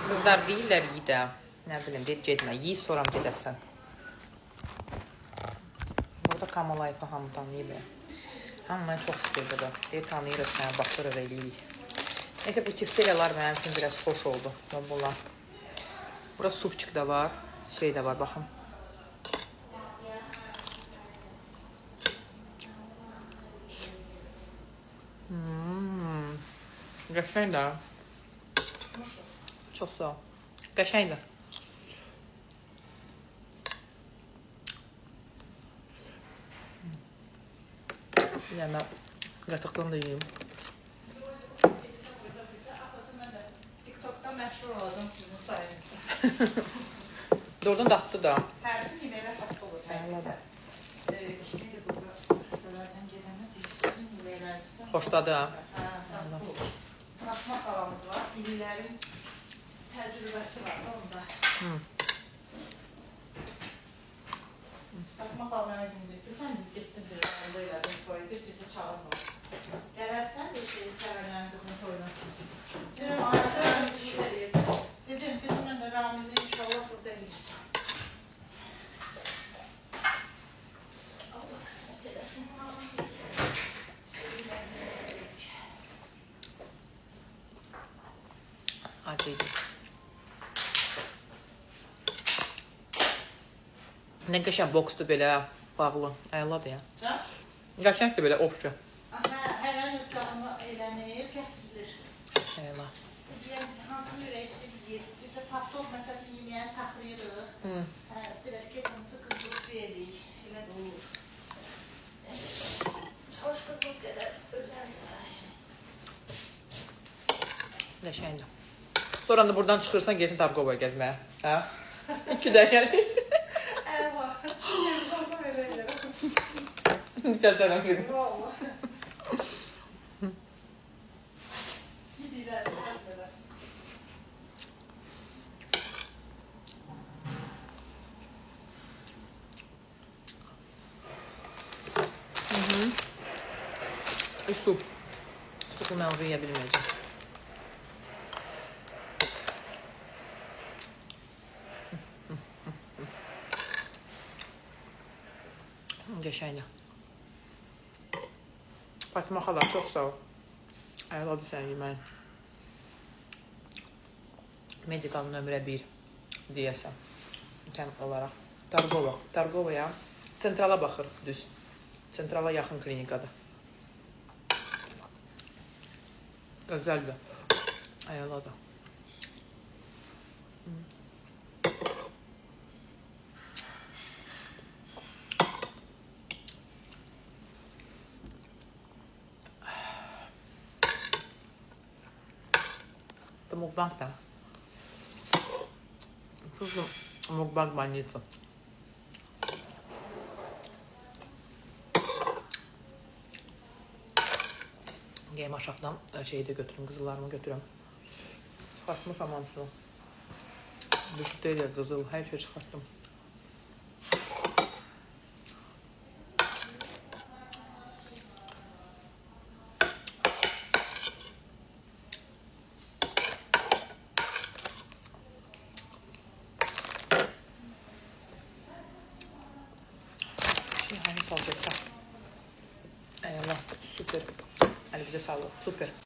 Qızlar deyirlər yi də. Nə bilim, deyib getmə. Yi, sonra gedəsən. Burada Kamalayevə hamı tanıyıb. Hamı mən çox istəyirdi da. Deyib tanıyırıq, sənə baxırıq, eləyirik. Neyse, bu tifteriyalar mənim üçün biraz xoş oldu. Bunlar. Burada supçik da var. Şey də var, baxın. Qəşəng də. Çox sağ ol. Qəşəng də. Yəni, qatıqdan da yiyeyim. TikTok'da məşhur olacağım sizin sayınızda. Doğrudan dadlı da. Hərsi yeməklər tatlı olur. Həqiqətən. Şimdi burada xəstələrdən gedəndə sizin yeməklərinizdən Xoşladı ha. tatlı olur. Fatma xalamız var. İllərin təcrübəsi var da onda. Fatma xala mənə gündür ki, sən getdin bir anda elədin toydu, bizi çağırma. Gələsən bir şey Kəvənlərin qızının toyuna. Dedim, ayaqlarını iş eləyəcəm. Dedim, mən də Ramizi inşallah burada eləyəcəm. Allah qismət eləsin. Acıydı. Nə qəşəng boksdur belə bağlı. Əyladır ya. Can? Qəşəngdir belə obca. Hərən öz qanımı eləmir, gətirilir. Əyla. Deyəm, hansını ürək istəyir, bizə paftov məsələn yeməyəni saxlayırıq. Biraz keçimizi qızdırıb veririk, elə də olur. Çalışdığımız qədər özəldir. Qəşəngdir. Sonra da buradan çıxırsan, gelsin Targovaya gəzməyə. Hə? İkidən yəni. Əvvəl, sinirimiz olsa belə eləyərəm. Gəlsənəm gedim. Valla. Gidirlər, səs verərsin. Su. Supu mən onu yeyə bilməyəcəm. Qəşəngdir. Fatma xala, çox sağ ol. Əyladır sən yeməyin. Medical nömrə 1 deyəsən. Təm olaraq. Targova. Targovaya. Sentrala baxır, düz. Sentrala yaxın klinikada. Özəldir. Əyladır. Это мукбанг, да? Что за мукбанг больница? Gelin aşağıdan şeyi de götürün, kızıllarımı götürün. Çıkartmış hamamsını. Düştüyle kızıl, her şey çıkarttım. Hani salacaklar. Eyvallah, süper. Hani bize sağlık, süper.